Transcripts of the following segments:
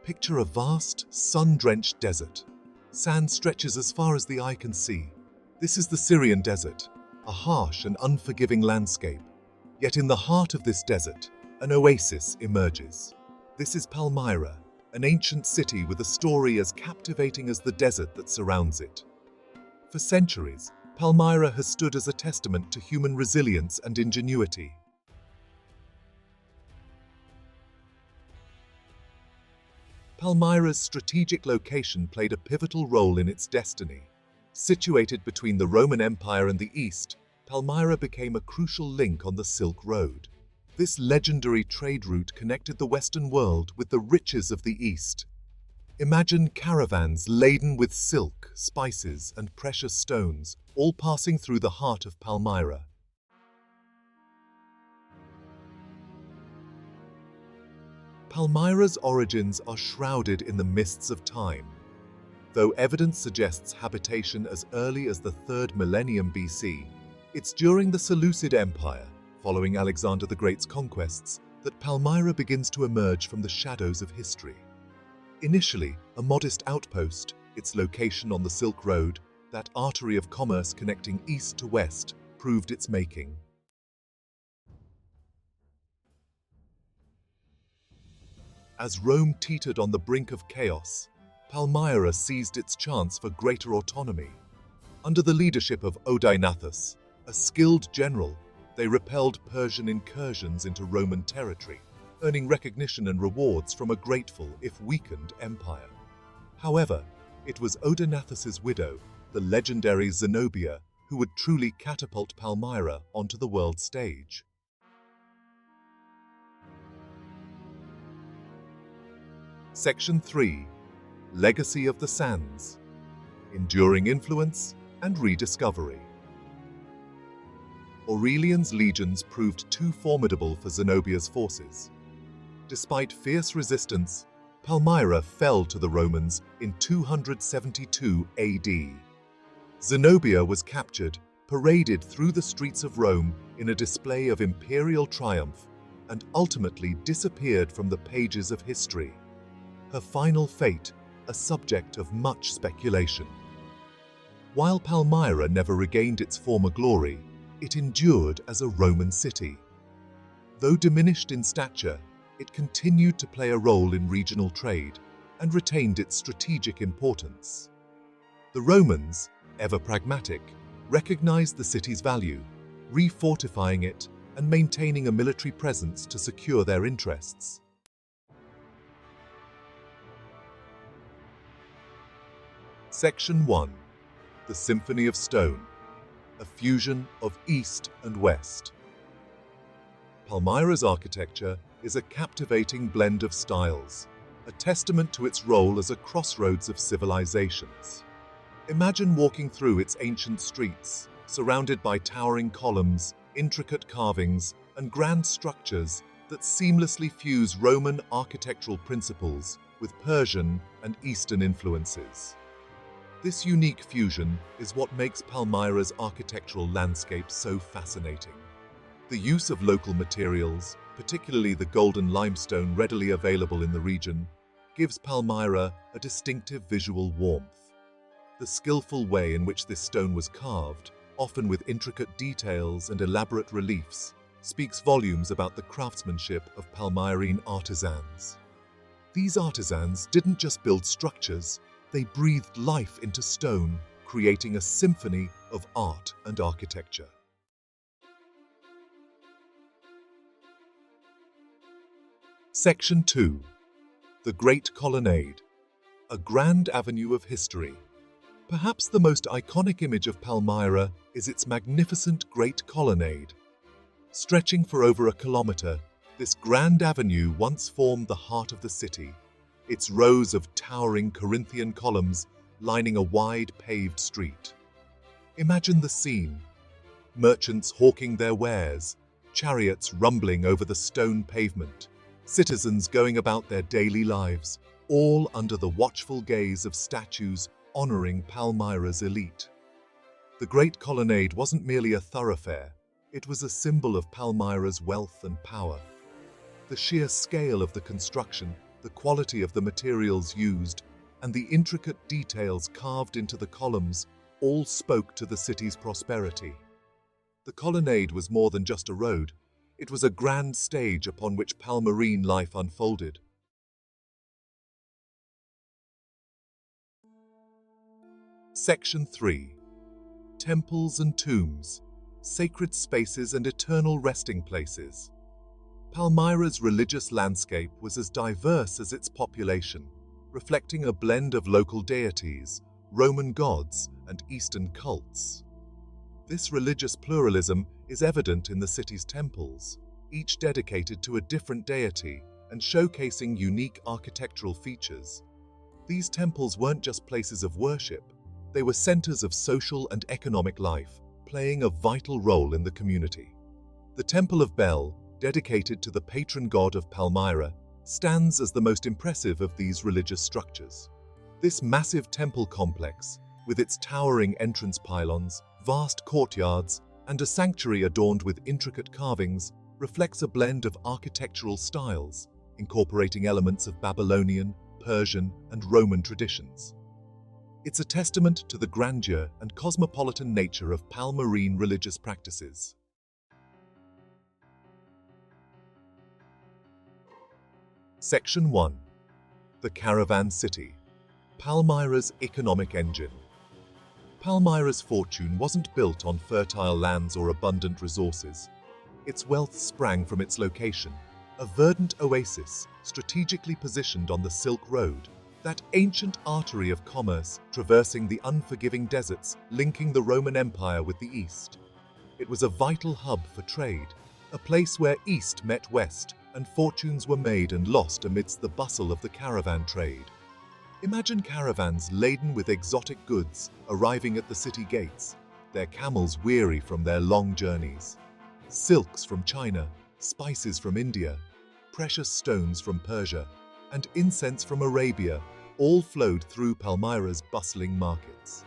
Picture a vast, sun-drenched desert. Sand stretches as far as the eye can see. This is the Syrian Desert, a harsh and unforgiving landscape. Yet in the heart of this desert, an oasis emerges. This is Palmyra, an ancient city with a story as captivating as the desert that surrounds it. For centuries, Palmyra has stood as a testament to human resilience and ingenuity. Palmyra's strategic location played a pivotal role in its destiny. Situated between the Roman Empire and the East, Palmyra became a crucial link on the Silk Road. This legendary trade route connected the Western world with the riches of the East. Imagine caravans laden with silk, spices, and precious stones, all passing through the heart of Palmyra. Palmyra's origins are shrouded in the mists of time. Though evidence suggests habitation as early as the 3rd millennium BC, it's during the Seleucid Empire, following Alexander the Great's conquests, that Palmyra begins to emerge from the shadows of history. Initially a modest outpost, its location on the Silk Road, that artery of commerce connecting east to west, proved its making. As Rome teetered on the brink of chaos, Palmyra seized its chance for greater autonomy. Under the leadership of Odaenathus, a skilled general, they repelled Persian incursions into Roman territory, earning recognition and rewards from a grateful, if weakened, empire. However, it was Odaenathus's widow, the legendary Zenobia, who would truly catapult Palmyra onto the world stage. Section 3. Legacy of the Sands. Enduring Influence and Rediscovery. Aurelian's legions proved too formidable for Zenobia's forces. Despite fierce resistance, Palmyra fell to the Romans in 272 AD. Zenobia was captured, paraded through the streets of Rome in a display of imperial triumph, and ultimately disappeared from the pages of history. Her final fate, a subject of much speculation. While Palmyra never regained its former glory, it endured as a Roman city. Though diminished in stature, it continued to play a role in regional trade and retained its strategic importance. The Romans, ever pragmatic, recognized the city's value, refortifying it and maintaining a military presence to secure their interests. Section 1. The Symphony of Stone, a fusion of East and West. Palmyra's architecture is a captivating blend of styles, a testament to its role as a crossroads of civilizations. Imagine walking through its ancient streets, surrounded by towering columns, intricate carvings, and grand structures that seamlessly fuse Roman architectural principles with Persian and Eastern influences. This unique fusion is what makes Palmyra's architectural landscape so fascinating. The use of local materials, particularly the golden limestone readily available in the region, gives Palmyra a distinctive visual warmth. The skillful way in which this stone was carved, often with intricate details and elaborate reliefs, speaks volumes about the craftsmanship of Palmyrene artisans. These artisans didn't just build structures, they breathed life into stone, creating a symphony of art and architecture. Section 2. The Great Colonnade, a grand avenue of history. Perhaps the most iconic image of Palmyra is its magnificent Great Colonnade. Stretching for over a kilometer, this grand avenue once formed the heart of the city, its rows of towering Corinthian columns lining a wide paved street. Imagine the scene: merchants hawking their wares, chariots rumbling over the stone pavement, citizens going about their daily lives, all under the watchful gaze of statues honoring Palmyra's elite. The Great Colonnade wasn't merely a thoroughfare, it was a symbol of Palmyra's wealth and power. The sheer scale of the construction, the quality of the materials used, and the intricate details carved into the columns all spoke to the city's prosperity. The colonnade was more than just a road. It was a grand stage upon which Palmyrene life unfolded. Section 3. Temples and tombs, sacred spaces and eternal resting places. Palmyra's religious landscape was as diverse as its population, reflecting a blend of local deities, Roman gods, and Eastern cults. This religious pluralism is evident in the city's temples, each dedicated to a different deity and showcasing unique architectural features. These temples weren't just places of worship, they were centers of social and economic life, playing a vital role in the community. The Temple of Bel, dedicated to the patron god of Palmyra, stands as the most impressive of these religious structures. This massive temple complex, with its towering entrance pylons, vast courtyards, and a sanctuary adorned with intricate carvings, reflects a blend of architectural styles, incorporating elements of Babylonian, Persian, and Roman traditions. It's a testament to the grandeur and cosmopolitan nature of Palmyrene religious practices. Section 1. The Caravan City, Palmyra's economic engine. Palmyra's fortune wasn't built on fertile lands or abundant resources. Its wealth sprang from its location, a verdant oasis strategically positioned on the Silk Road, that ancient artery of commerce traversing the unforgiving deserts linking the Roman Empire with the East. It was a vital hub for trade, a place where East met West and fortunes were made and lost amidst the bustle of the caravan trade. Imagine caravans laden with exotic goods arriving at the city gates, their camels weary from their long journeys. Silks from China, spices from India, precious stones from Persia, and incense from Arabia all flowed through Palmyra's bustling markets.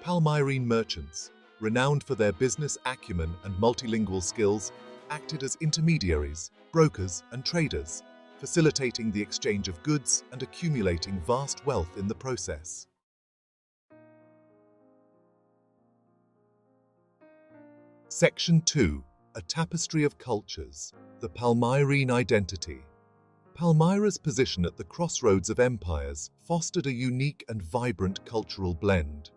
Palmyrene merchants, renowned for their business acumen and multilingual skills, acted as intermediaries, brokers, and traders, facilitating the exchange of goods and accumulating vast wealth in the process. Section 2. A Tapestry of Cultures, the Palmyrene Identity. Palmyra's position at the crossroads of empires fostered a unique and vibrant cultural blend.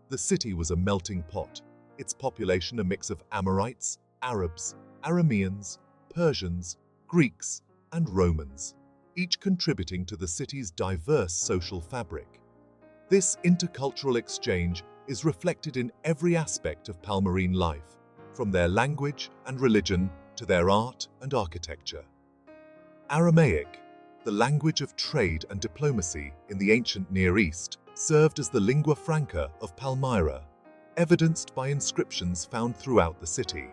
The city was a melting pot, its population a mix of Amorites, Arabs, Arameans, Persians, Greeks, and Romans, each contributing to the city's diverse social fabric. This intercultural exchange is reflected in every aspect of Palmyrene life, from their language and religion to their art and architecture. Aramaic, the language of trade and diplomacy in the ancient Near East, served as the lingua franca of Palmyra, evidenced by inscriptions found throughout the city.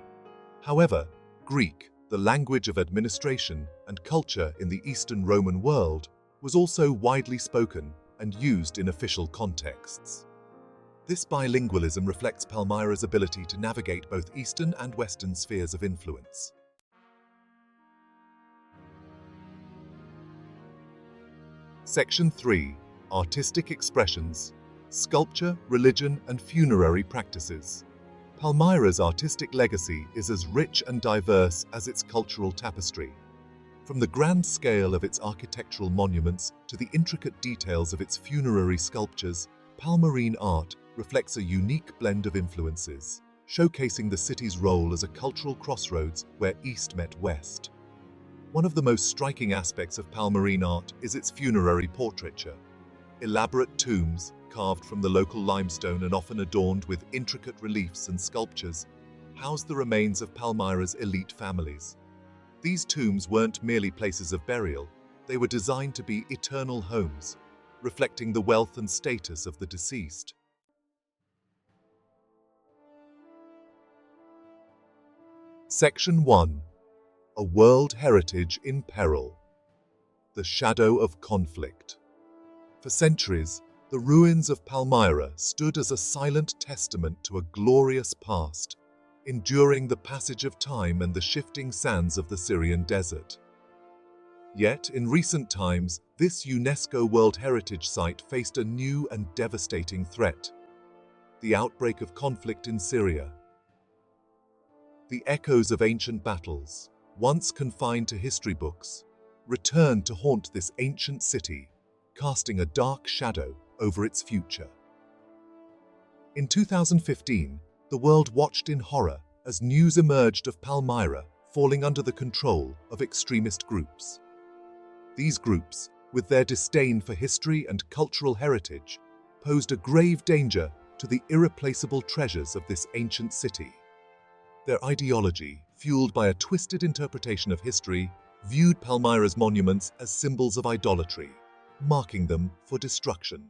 However, Greek, the language of administration and culture in the Eastern Roman world, was also widely spoken and used in official contexts. This bilingualism reflects Palmyra's ability to navigate both Eastern and Western spheres of influence. Section 3. Artistic Expressions, Sculpture, Religion, and Funerary Practices. Palmyra's artistic legacy is as rich and diverse as its cultural tapestry. From the grand scale of its architectural monuments to the intricate details of its funerary sculptures, Palmyrene art reflects a unique blend of influences, showcasing the city's role as a cultural crossroads where East met West. One of the most striking aspects of Palmyrene art is its funerary portraiture. Elaborate tombs, carved from the local limestone and often adorned with intricate reliefs and sculptures, house the remains of Palmyra's elite families. These tombs weren't merely places of burial, they were designed to be eternal homes, reflecting the wealth and status of the deceased. Section 1. A World Heritage in Peril. The Shadow of Conflict. For centuries, the ruins of Palmyra stood as a silent testament to a glorious past, enduring the passage of time and the shifting sands of the Syrian Desert. Yet, in recent times, this UNESCO World Heritage Site faced a new and devastating threat: the outbreak of conflict in Syria. The echoes of ancient battles, once confined to history books, returned to haunt this ancient city, casting a dark shadow over its future. In 2015, the world watched in horror as news emerged of Palmyra falling under the control of extremist groups. These groups, with their disdain for history and cultural heritage, posed a grave danger to the irreplaceable treasures of this ancient city. Their ideology, fueled by a twisted interpretation of history, viewed Palmyra's monuments as symbols of idolatry, marking them for destruction.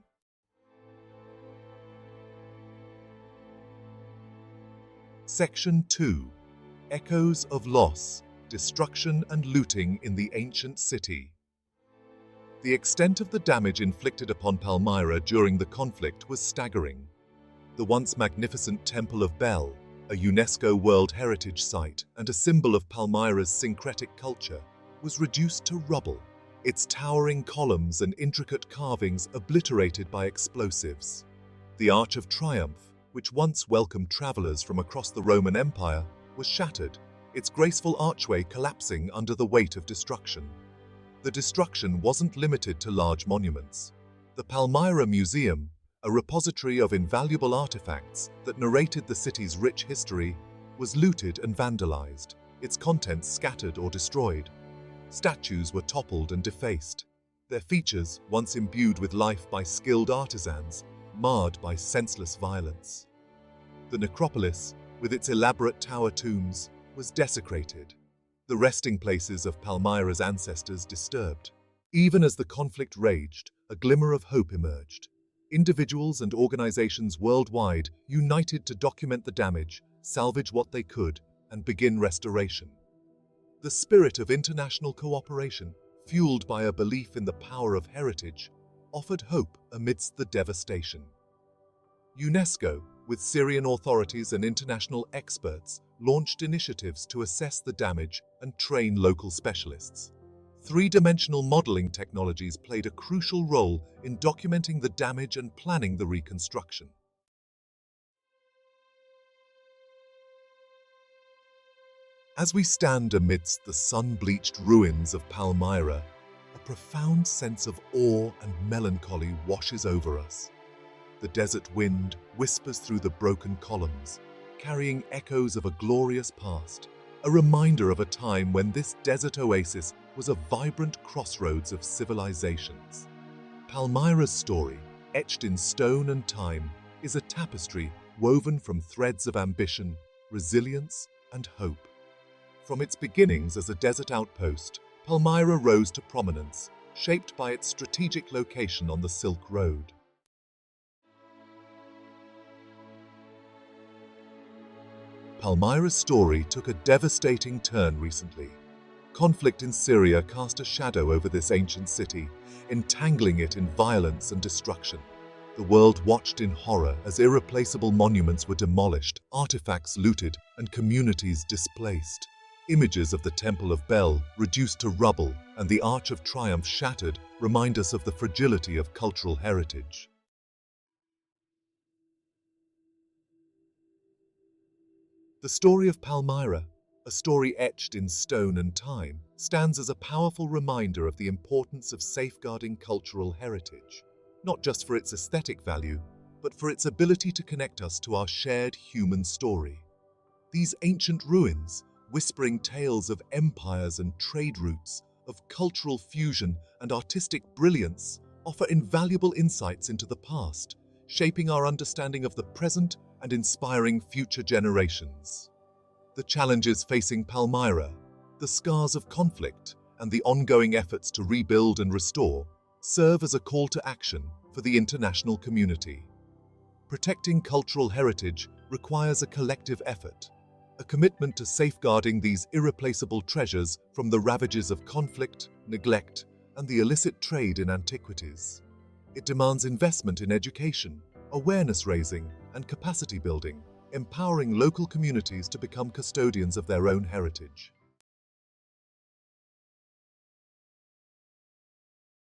Section 2. Echoes of Loss, Destruction and Looting in the Ancient City. The extent of the damage inflicted upon Palmyra during the conflict was staggering. The once magnificent Temple of Bel, a UNESCO World Heritage Site and a symbol of Palmyra's syncretic culture, was reduced to rubble, its towering columns and intricate carvings obliterated by explosives. The Arch of Triumph, which once welcomed travelers from across the Roman Empire, was shattered, its graceful archway collapsing under the weight of destruction. The destruction wasn't limited to large monuments. The Palmyra Museum, a repository of invaluable artifacts that narrated the city's rich history, was looted and vandalized, its contents scattered or destroyed. Statues were toppled and defaced, their features, once imbued with life by skilled artisans, marred by senseless violence. The necropolis, with its elaborate tower tombs, was desecrated, the resting places of Palmyra's ancestors disturbed. Even as the conflict raged, a glimmer of hope emerged. Individuals and organizations worldwide united to document the damage, salvage what they could, and begin restoration. The spirit of international cooperation, fueled by a belief in the power of heritage, offered hope amidst the devastation. UNESCO, with Syrian authorities and international experts, launched initiatives to assess the damage and train local specialists. Three-dimensional modeling technologies played a crucial role in documenting the damage and planning the reconstruction. As we stand amidst the sun-bleached ruins of Palmyra, a profound sense of awe and melancholy washes over us. The desert wind whispers through the broken columns, carrying echoes of a glorious past, a reminder of a time when this desert oasis was a vibrant crossroads of civilizations. Palmyra's story, etched in stone and time, is a tapestry woven from threads of ambition, resilience, and hope. From its beginnings as a desert outpost, Palmyra rose to prominence, shaped by its strategic location on the Silk Road. Palmyra's story took a devastating turn recently. Conflict in Syria cast a shadow over this ancient city, entangling it in violence and destruction. The world watched in horror as irreplaceable monuments were demolished, artifacts looted, and communities displaced. Images of the Temple of Bel reduced to rubble and the Arch of Triumph shattered remind us of the fragility of cultural heritage. The story of Palmyra, a story etched in stone and time, stands as a powerful reminder of the importance of safeguarding cultural heritage, not just for its aesthetic value, but for its ability to connect us to our shared human story. These ancient ruins, whispering tales of empires and trade routes, of cultural fusion and artistic brilliance, offer invaluable insights into the past, shaping our understanding of the present and inspiring future generations. The challenges facing Palmyra, the scars of conflict, and the ongoing efforts to rebuild and restore serve as a call to action for the international community. Protecting cultural heritage requires a collective effort, a commitment to safeguarding these irreplaceable treasures from the ravages of conflict, neglect, and the illicit trade in antiquities. It demands investment in education, awareness raising, and capacity building, empowering local communities to become custodians of their own heritage.